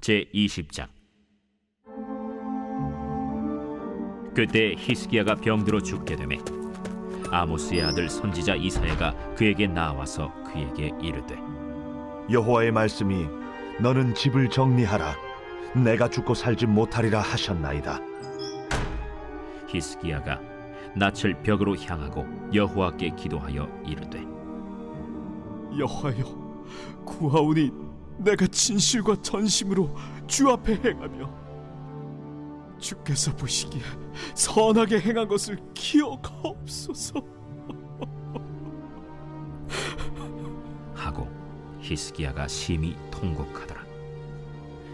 제20장. 그때 히스기야가 병들어 죽게 되매 아모스의 아들 선지자 이사야가 그에게 나와서 그에게 이르되, 여호와의 말씀이 너는 집을 정리하라, 내가 죽고 살지 못하리라 하셨나이다. 히스기야가 낯을 벽으로 향하고 여호와께 기도하여 이르되, 여호와여, 구하오니 내가 진실과 전심으로 주 앞에 행하며 주께서 보시기에 선하게 행한 것을 기억하옵소서. 하고 히스기야가 심히 통곡하더라.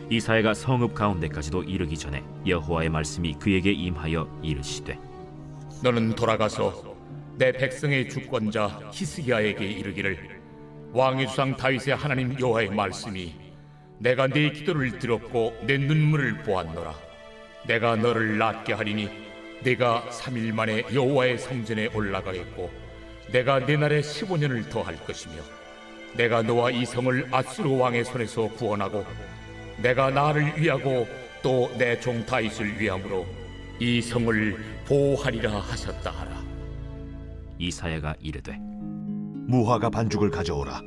이사야가 성읍 가운데까지도 이르기 전에 여호와의 말씀이 그에게 임하여 이르시되, 너는 돌아가서 내 백성의 주권자 히스기야에게 이르기를, 왕의 주상 다윗의 하나님 여호와의 말씀이 내가 네 기도를 들었고 내 눈물을 보았노라. 내가 너를 낫게 하리니 네가 3일 만에 여호와의 성전에 올라가겠고 내가 네 날에 15년을 더할 것이며, 내가 너와 이 성을 아수르 왕의 손에서 구원하고 내가 나를 위하고 또 내 종 다윗을 위함으로 이 성을 보호하리라 하셨다 하라. 이사야가 이르되, 무화과 반죽을 가져오라.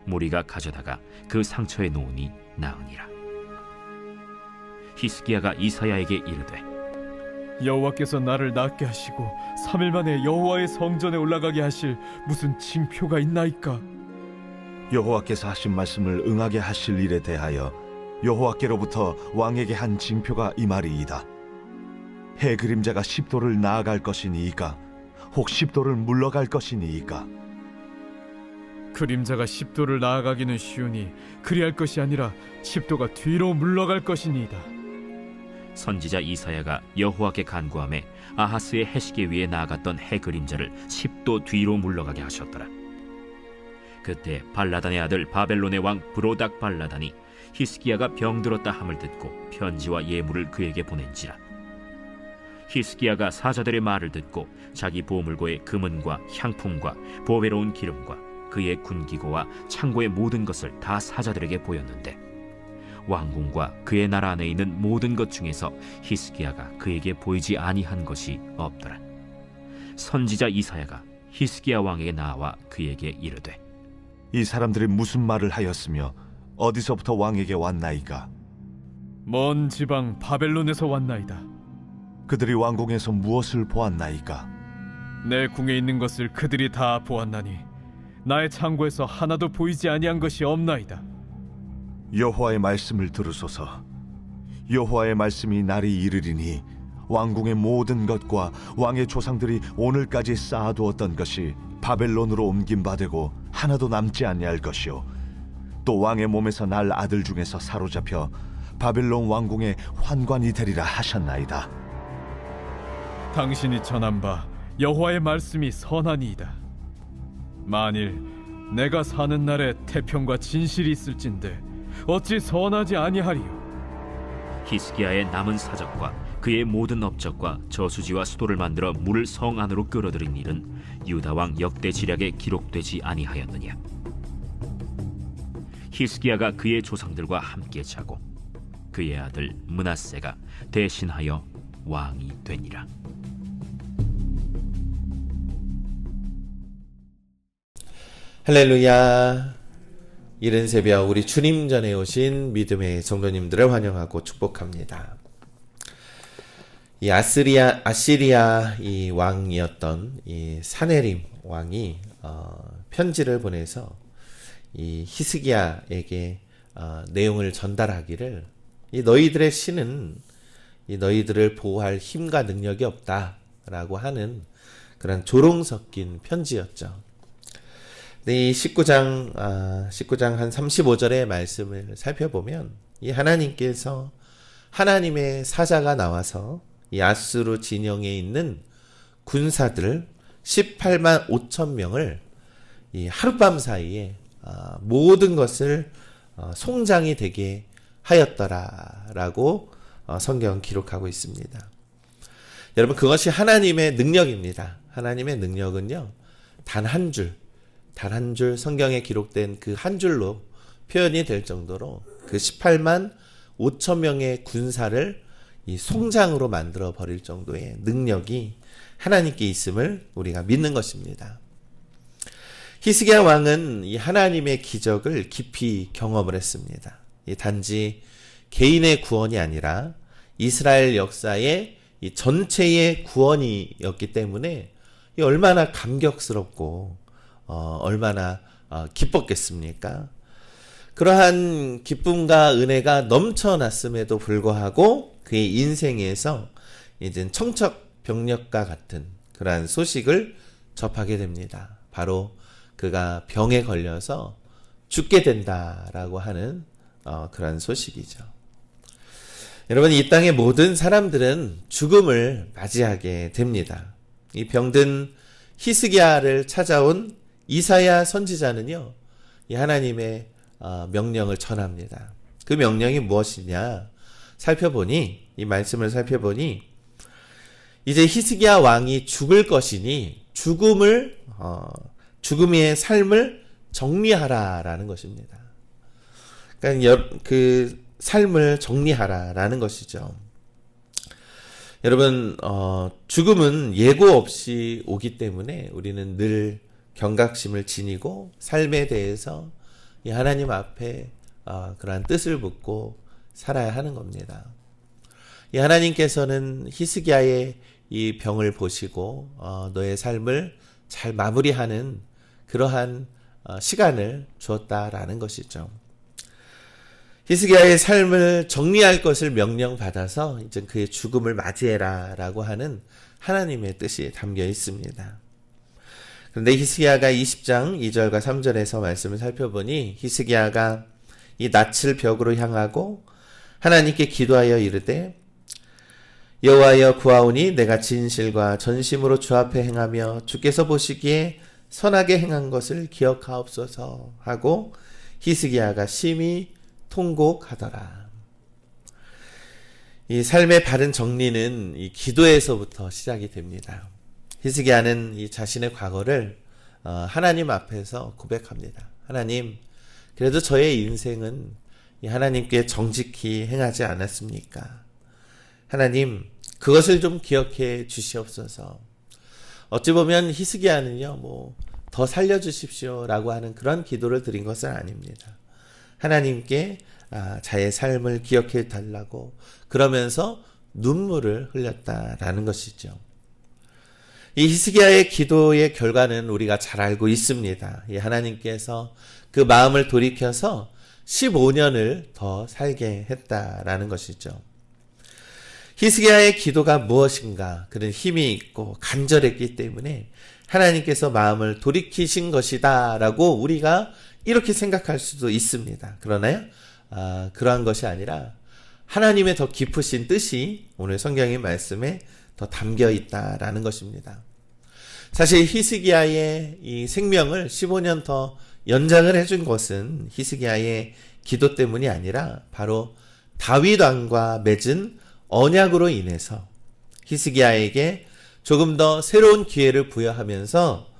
무리가 가져다가 그 상처에 놓으니 나으니라. 히스기야가 이사야에게 이르되, 여호와께서 나를 낫게 하시고 3일 만에 여호와의 성전에 올라가게 하실 무슨 징표가 있나이까? 여호와께서 하신 말씀을 응하게 하실 일에 대하여 여호와께로부터 왕에게 한 징표가 이 말이이다. 해 그림자가 10도를 나아갈 것이니이까, 혹 10도를 물러갈 것이니이까. 그림자가 10도를 나아가기는 쉬우니 그리할 것이 아니라 10도가 뒤로 물러갈 것이니이다. 선지자 이사야가 여호와께 간구하매 아하스의 해시계 위에 나아갔던 해 그림자를 10도 뒤로 물러가게 하셨더라. 그때 발라단의 아들 바벨론의 왕 브로닥 발라단이 히스기야가 병들었다 함을 듣고 편지와 예물을 그에게 보낸지라. 히스기야가 사자들의 말을 듣고 자기 보물고의 금은과 향품과 보배로운 기름과 그의 군기고와 창고의 모든 것을 다 사자들에게 보였는데, 왕궁과 그의 나라 안에 있는 모든 것 중에서 히스기야가 그에게 보이지 아니한 것이 없더라. 선지자 이사야가 히스기야 왕에게 나와 그에게 이르되, 이 사람들이 무슨 말을 하였으며 어디서부터 왕에게 왔나이까? 먼 지방 바벨론에서 왔나이다. 그들이 왕궁에서 무엇을 보았나이까? 내 궁에 있는 것을 그들이 다 보았나니 나의 창고에서 하나도 보이지 아니한 것이 없나이다. 여호와의 말씀을 들으소서. 여호와의 말씀이 날이 이르리니 왕궁의 모든 것과 왕의 조상들이 오늘까지 쌓아두었던 것이 바벨론으로 옮긴 바 되고 하나도 남지 아니할 것이요, 또 왕의 몸에서 날 아들 중에서 사로잡혀 바벨론 왕궁의 환관이 되리라 하셨나이다. 당신이 전한 바 여호와의 말씀이 선하니이다. 만일 내가 사는 날에 태평과 진실이 있을진데 어찌 선하지 아니하리요? 히스기야의 남은 사적과 그의 모든 업적과 저수지와 수도를 만들어 물을 성 안으로 끌어들인 일은 유다 왕 역대 지략에 기록되지 아니하였느냐? 히스기야가 그의 조상들과 함께 자고 그의 아들 므낫세가 대신하여 왕이 되니라. 할렐루야. 이른 새벽 우리 주님 전에 오신 믿음의 성도님들을 환영하고 축복합니다. 이 아시리아 이 왕이었던 이 사네림 왕이 편지를 보내서 이 히스기야에게 내용을 전달하기를, 이 너희들의 신은 이 너희들을 보호할 힘과 능력이 없다라고 하는 그런 조롱 섞인 편지였죠. 이 19장 한 35절의 말씀을 살펴보면, 이 하나님께서 하나님의 사자가 나와서 이 아수르 진영에 있는 군사들 18만 5천 명을 이 하룻밤 사이에 모든 것을 송장이 되게 하였더라라고 성경은 기록하고 있습니다. 여러분, 그것이 하나님의 능력입니다. 하나님의 능력은요, 단 한 줄 성경에 기록된 그 한 줄로 표현이 될 정도로 그 18만 5천 명의 군사를 이 송장으로 만들어 버릴 정도의 능력이 하나님께 있음을 우리가 믿는 것입니다. 히스기야 왕은 이 하나님의 기적을 깊이 경험을 했습니다. 이 단지 개인의 구원이 아니라 이스라엘 역사의 이 전체의 구원이었기 때문에 이 얼마나 감격스럽고 얼마나 기뻤겠습니까? 그러한 기쁨과 은혜가 넘쳐났음에도 불구하고 그의 인생에서 이제 청천벽력과 같은 그러한 소식을 접하게 됩니다. 바로 그가 병에 걸려서 죽게 된다라고 하는 그러한 소식이죠. 여러분, 이 땅의 모든 사람들은 죽음을 맞이하게 됩니다. 이 병든 히스기야를 찾아온 이사야 선지자는요, 이 하나님의 명령을 전합니다. 그 명령이 무엇이냐? 이 말씀을 살펴보니, 이제 히스기야 왕이 죽을 것이니 죽음의 삶을 정리하라라는 것입니다. 그러니까 그 삶을 정리하라라는 것이죠. 여러분, 죽음은 예고 없이 오기 때문에 우리는 늘 경각심을 지니고 삶에 대해서 이 하나님 앞에 그러한 뜻을 묻고 살아야 하는 겁니다. 이 하나님께서는 히스기야의 이 병을 보시고 너의 삶을 잘 마무리하는 그러한 시간을 주었다라는 것이죠. 히스기야의 삶을 정리할 것을 명령받아서 이제 그의 죽음을 맞이해라라고 하는 하나님의 뜻이 담겨 있습니다. 그런데 히스기야가 20장 2절과 3절에서 말씀을 살펴보니 히스기야가 이 낯을 벽으로 향하고 하나님께 기도하여 이르되 여호와여 구하오니 내가 진실과 전심으로 주 앞에 행하며 주께서 보시기에 선하게 행한 것을 기억하옵소서 하고 히스기야가 심히 통곡하더라. 이 삶의 바른 정리는 이 기도에서부터 시작이 됩니다. 히스기야는 이 자신의 과거를 하나님 앞에서 고백합니다. 하나님, 그래도 저의 인생은 이 하나님께 정직히 행하지 않았습니까? 하나님, 그것을 좀 기억해 주시옵소서. 어찌 보면 히스기야는요, 더 살려주십시오라고 하는 그런 기도를 드린 것은 아닙니다. 하나님께 자의 삶을 기억해 달라고 그러면서 눈물을 흘렸다라는 것이죠. 이 히스기야의 기도의 결과는 우리가 잘 알고 있습니다. 이 하나님께서 그 마음을 돌이켜서 15년을 더 살게 했다라는 것이죠. 히스기야의 기도가 무엇인가? 그는 힘이 있고 간절했기 때문에 하나님께서 마음을 돌이키신 것이다 라고 우리가 이렇게 생각할 수도 있습니다. 그러나요? 그러한 것이 아니라 하나님의 더 깊으신 뜻이 오늘 성경의 말씀에 더 담겨 있다라는 것입니다. 사실 히스기야의 이 생명을 15년 더 연장을 해준 것은 히스기야의 기도 때문이 아니라 바로 다윗 왕과 맺은 언약으로 인해서 히스기야에게 조금 더 새로운 기회를 부여하면서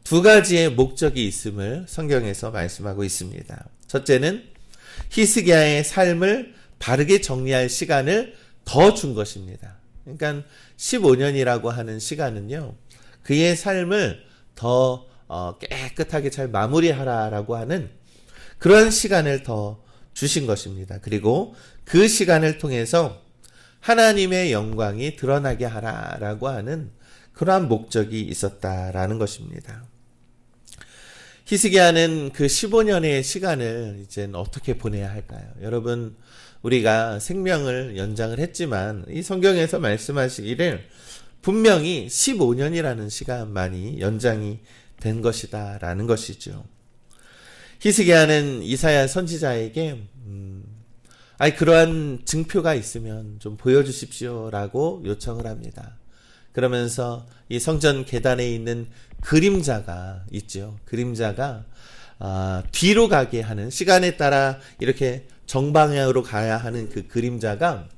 두 가지의 목적이 있음을 성경에서 말씀하고 있습니다. 첫째는 히스기야의 삶을 바르게 정리할 시간을 더 준 것입니다. 그러니까 15년이라고 하는 시간은요, 그의 삶을 더 깨끗하게 잘 마무리하라라고 하는 그런 시간을 더 주신 것입니다. 그리고 그 시간을 통해서 하나님의 영광이 드러나게 하라라고 하는 그러한 목적이 있었다라는 것입니다. 히스기야는 그 15년의 시간을 이젠 어떻게 보내야 할까요? 여러분, 우리가 생명을 연장을 했지만 이 성경에서 말씀하시기를 분명히 15년이라는 시간만이 연장이 된 것이다 라는 것이죠. 히스기야는 이사야 선지자에게 그러한 증표가 있으면 좀 보여주십시오 라고 요청을 합니다. 그러면서 이 성전 계단에 있는 그림자가 있죠. 그림자가 뒤로 가게 하는, 시간에 따라 이렇게 정방향으로 가야 하는 그 그림자가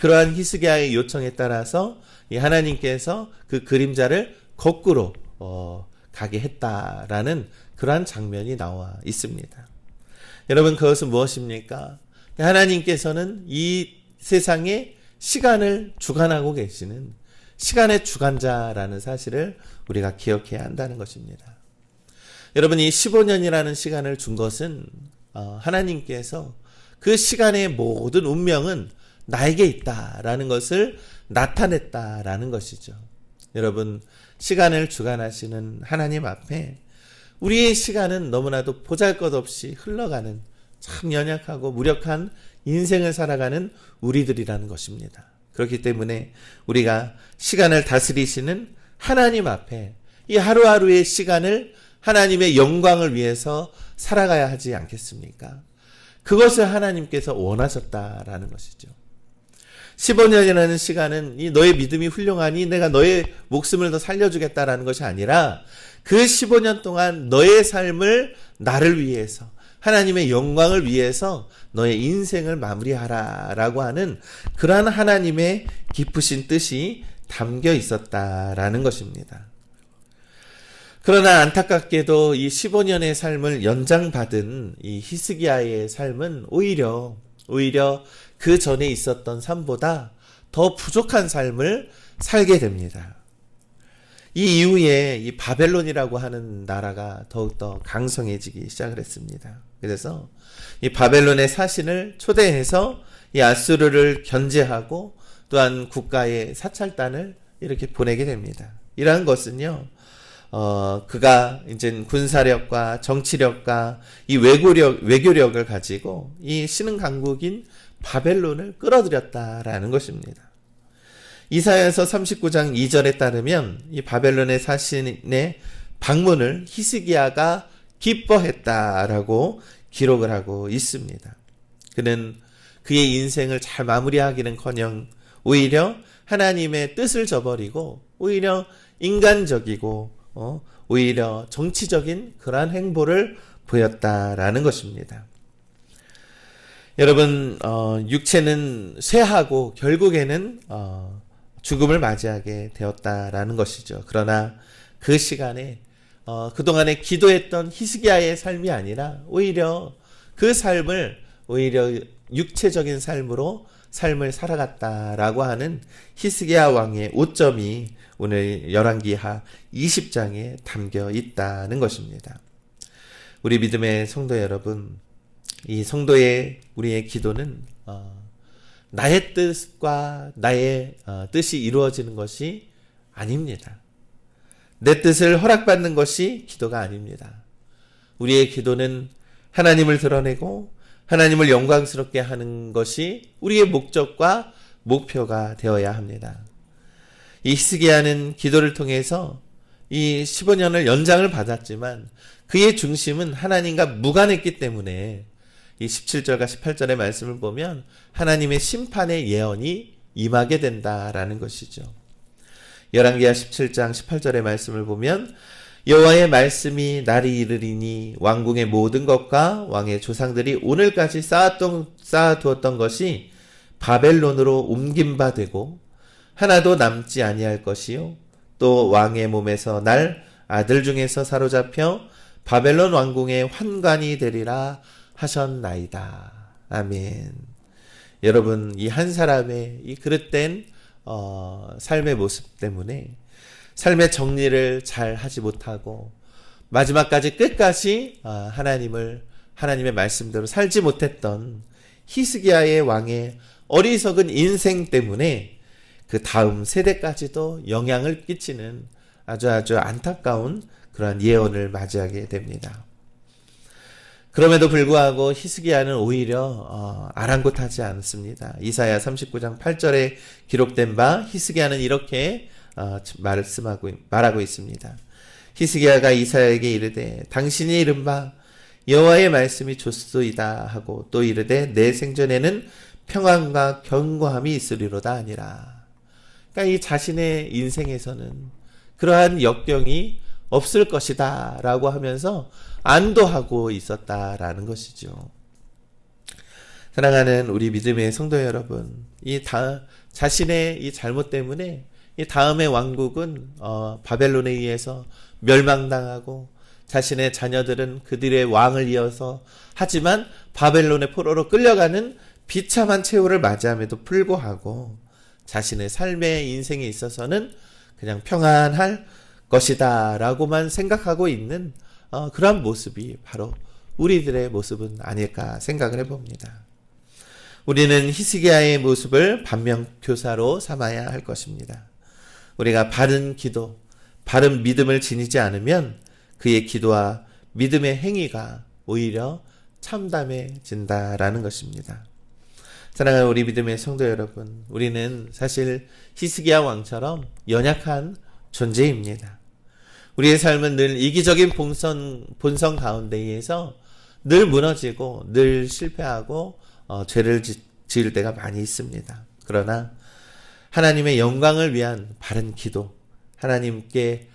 그러한 히스기야의 요청에 따라서 이 하나님께서 그 그림자를 거꾸로 가게 했다라는 그러한 장면이 나와 있습니다. 여러분, 그것은 무엇입니까? 하나님께서는 이 세상에 시간을 주관하고 계시는 시간의 주관자라는 사실을 우리가 기억해야 한다는 것입니다. 여러분, 이 15년이라는 시간을 준 것은 하나님께서 그 시간의 모든 운명은 나에게 있다라는 것을 나타냈다라는 것이죠. 여러분, 시간을 주관하시는 하나님 앞에 우리의 시간은 너무나도 보잘것없이 흘러가는 참 연약하고 무력한 인생을 살아가는 우리들이라는 것입니다. 그렇기 때문에 우리가 시간을 다스리시는 하나님 앞에 이 하루하루의 시간을 하나님의 영광을 위해서 살아가야 하지 않겠습니까? 그것을 하나님께서 원하셨다라는 것이죠. 15년이라는 시간은 이 너의 믿음이 훌륭하니 내가 너의 목숨을 더 살려주겠다라는 것이 아니라 그 15년 동안 너의 삶을 나를 위해서 하나님의 영광을 위해서 너의 인생을 마무리하라라고 하는 그러한 하나님의 깊으신 뜻이 담겨 있었다라는 것입니다. 그러나 안타깝게도 이 15년의 삶을 연장받은 이 히스기야의 삶은 오히려 그 전에 있었던 삶보다 더 부족한 삶을 살게 됩니다. 이 이후에 이 바벨론이라고 하는 나라가 더욱더 강성해지기 시작을 했습니다. 그래서 이 바벨론의 사신을 초대해서 이 아수르를 견제하고 또한 국가의 사찰단을 이렇게 보내게 됩니다. 이러한 것은요, 그가 이제 군사력과 정치력과 이 외교력을 가지고 이 신흥 강국인 바벨론을 끌어들였다라는 것입니다. 이사야서 39장 2절에 따르면 이 바벨론의 사신의 방문을 히스기야가 기뻐했다라고 기록을 하고 있습니다. 그는 그의 인생을 잘 마무리하기는커녕 오히려 하나님의 뜻을 저버리고 오히려 인간적이고 오히려 정치적인 그러한 행보를 보였다라는 것입니다. 여러분, 육체는 쇠하고 결국에는 죽음을 맞이하게 되었다라는 것이죠. 그러나 그 시간에 그동안에 기도했던 히스기야의 삶이 아니라 오히려 그 삶을 오히려 육체적인 삶으로 삶을 살아갔다라고 하는 히스기야 왕의 오점이 오늘 열왕기하 20장에 담겨 있다는 것입니다. 우리 믿음의 성도 여러분, 이 성도의 우리의 기도는 나의 뜻과 나의 뜻이 이루어지는 것이 아닙니다. 내 뜻을 허락받는 것이 기도가 아닙니다. 우리의 기도는 하나님을 드러내고 하나님을 영광스럽게 하는 것이 우리의 목적과 목표가 되어야 합니다. 이 히스기야는 기도를 통해서 이 15년을 연장을 받았지만 그의 중심은 하나님과 무관했기 때문에 이 17절과 18절의 말씀을 보면 하나님의 심판의 예언이 임하게 된다라는 것이죠. 열왕기하 17장 18절의 말씀을 보면 여호와의 말씀이 날이 이르리니 왕궁의 모든 것과 왕의 조상들이 오늘까지 쌓아두었던 것이 바벨론으로 옮긴 바 되고 하나도 남지 아니할 것이요 또 왕의 몸에서 날 아들 중에서 사로잡혀 바벨론 왕궁의 환관이 되리라 하셨나이다. 아멘. 여러분, 이 한 사람의 이 그릇된 삶의 모습 때문에 삶의 정리를 잘 하지 못하고 마지막까지 끝까지 하나님의 말씀대로 살지 못했던 히스기야의 왕의 어리석은 인생 때문에 그 다음 세대까지도 영향을 끼치는 아주 안타까운 그러한 예언을 맞이하게 됩니다. 그럼에도 불구하고 히스기야는 오히려 아랑곳하지 않습니다. 이사야 39장 8절에 기록된 바 히스기야는 이렇게 말하고 있습니다. 히스기야가 이사야에게 이르되 당신이 이른바 여호와의 말씀이 좋소이다 하고 또 이르되 내 생전에는 평안과 견고함이 있으리로다 하니라. 그러니까 이 자신의 인생에서는 그러한 역경이 없을 것이다 라고 하면서 안도하고 있었다라는 것이죠. 사랑하는 우리 믿음의 성도 여러분, 자신의 이 잘못 때문에 이 다음의 왕국은 바벨론에 의해서 멸망당하고 자신의 자녀들은 그들의 왕을 이어서 하지만 바벨론의 포로로 끌려가는 비참한 최후를 맞이함에도 불구하고 자신의 삶의 인생에 있어서는 그냥 평안할 것이다 라고만 생각하고 있는 그러한 모습이 바로 우리들의 모습은 아닐까 생각을 해봅니다. 우리는 히스기야의 모습을 반면교사로 삼아야 할 것입니다. 우리가 바른 기도, 바른 믿음을 지니지 않으면 그의 기도와 믿음의 행위가 오히려 참담해진다라는 것입니다. 사랑하는 우리 믿음의 성도 여러분, 우리는 사실 히스기야 왕처럼 연약한 존재입니다. 우리의 삶은 늘 이기적인 본성 가운데에서 늘 무너지고 늘 실패하고 죄를 지을 때가 많이 있습니다. 그러나 하나님의 영광을 위한 바른 기도, 하나님께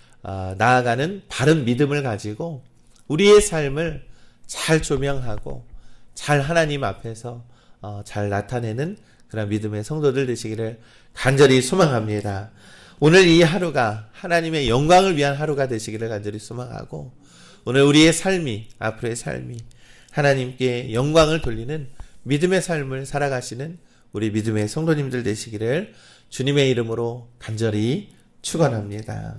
나아가는 바른 믿음을 가지고 우리의 삶을 잘 조명하고 잘 하나님 앞에서 잘 나타내는 그런 믿음의 성도들 되시기를 간절히 소망합니다. 오늘 이 하루가 하나님의 영광을 위한 하루가 되시기를 간절히 소망하고 오늘 우리의 삶이, 앞으로의 삶이 하나님께 영광을 돌리는 믿음의 삶을 살아가시는 우리 믿음의 성도님들 되시기를 주님의 이름으로 간절히 축원합니다.